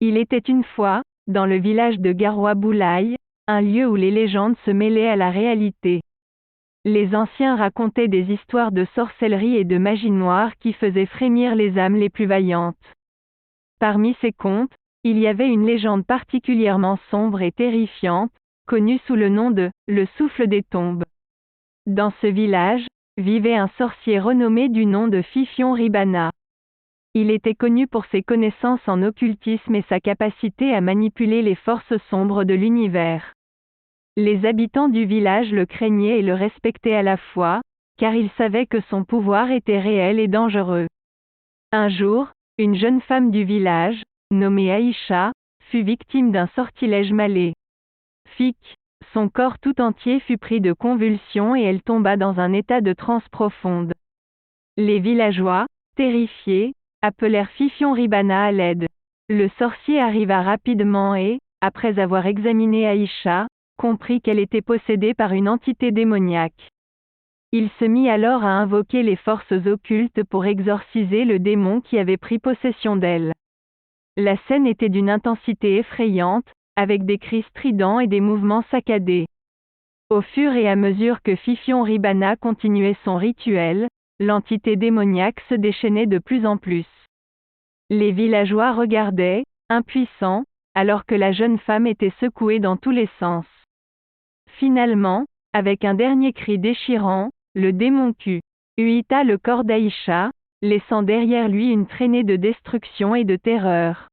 Il était une fois, dans le village de Garoua Boulaye, un lieu où les légendes se mêlaient à la réalité. Les anciens racontaient des histoires de sorcellerie et de magie noire qui faisaient frémir les âmes les plus vaillantes. Parmi ces contes, il y avait une légende particulièrement sombre et terrifiante, connue sous le nom de « le souffle des tombes ». Dans ce village, vivait un sorcier renommé du nom de Fifion Ribana. Il était connu pour ses connaissances en occultisme et sa capacité à manipuler les forces sombres de l'univers. Les habitants du village le craignaient et le respectaient à la fois, car ils savaient que son pouvoir était réel et dangereux. Un jour, une jeune femme du village, nommée Aïcha, fut victime d'un sortilège malais. Son corps tout entier fut pris de convulsions et elle tomba dans un état de transe profonde. Les villageois, terrifiés, appelèrent Fifion Ribana à l'aide. Le sorcier arriva rapidement et, après avoir examiné Aïcha, comprit qu'elle était possédée par une entité démoniaque. Il se mit alors à invoquer les forces occultes pour exorciser le démon qui avait pris possession d'elle. La scène était d'une intensité effrayante, avec des cris stridents et des mouvements saccadés. Au fur et à mesure que Fifion Ribana continuait son rituel, l'entité démoniaque se déchaînait de plus en plus. Les villageois regardaient, impuissants, alors que la jeune femme était secouée dans tous les sens. Finalement, avec un dernier cri déchirant, le démon huita le corps d'Aïcha, laissant derrière lui une traînée de destruction et de terreur.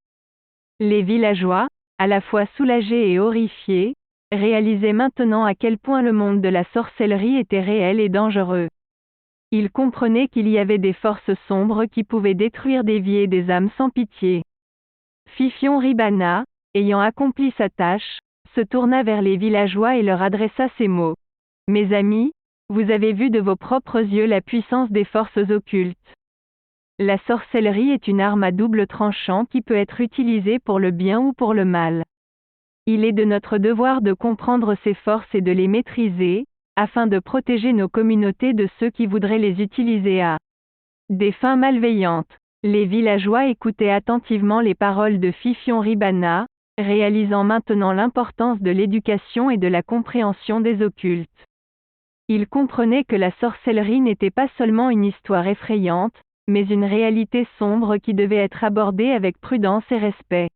Les villageois, à la fois soulagés et horrifiés, réalisaient maintenant à quel point le monde de la sorcellerie était réel et dangereux. Ils comprenaient qu'il y avait des forces sombres qui pouvaient détruire des vies et des âmes sans pitié. Fifion Ribana, ayant accompli sa tâche, se tourna vers les villageois et leur adressa ces mots. « Mes amis, vous avez vu de vos propres yeux la puissance des forces occultes. La sorcellerie est une arme à double tranchant qui peut être utilisée pour le bien ou pour le mal. Il est de notre devoir de comprendre ces forces et de les maîtriser, afin de protéger nos communautés de ceux qui voudraient les utiliser à des fins malveillantes. » Les villageois écoutaient attentivement les paroles de Fifion Ribana, réalisant maintenant l'importance de l'éducation et de la compréhension des occultes. Ils comprenaient que la sorcellerie n'était pas seulement une histoire effrayante, mais une réalité sombre qui devait être abordée avec prudence et respect.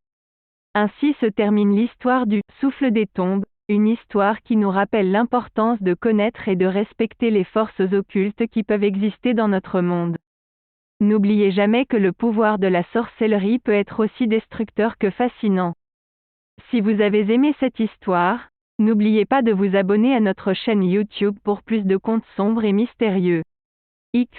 Ainsi se termine l'histoire du « souffle des tombes », une histoire qui nous rappelle l'importance de connaître et de respecter les forces occultes qui peuvent exister dans notre monde. N'oubliez jamais que le pouvoir de la sorcellerie peut être aussi destructeur que fascinant. Si vous avez aimé cette histoire, n'oubliez pas de vous abonner à notre chaîne YouTube pour plus de contes sombres et mystérieux. X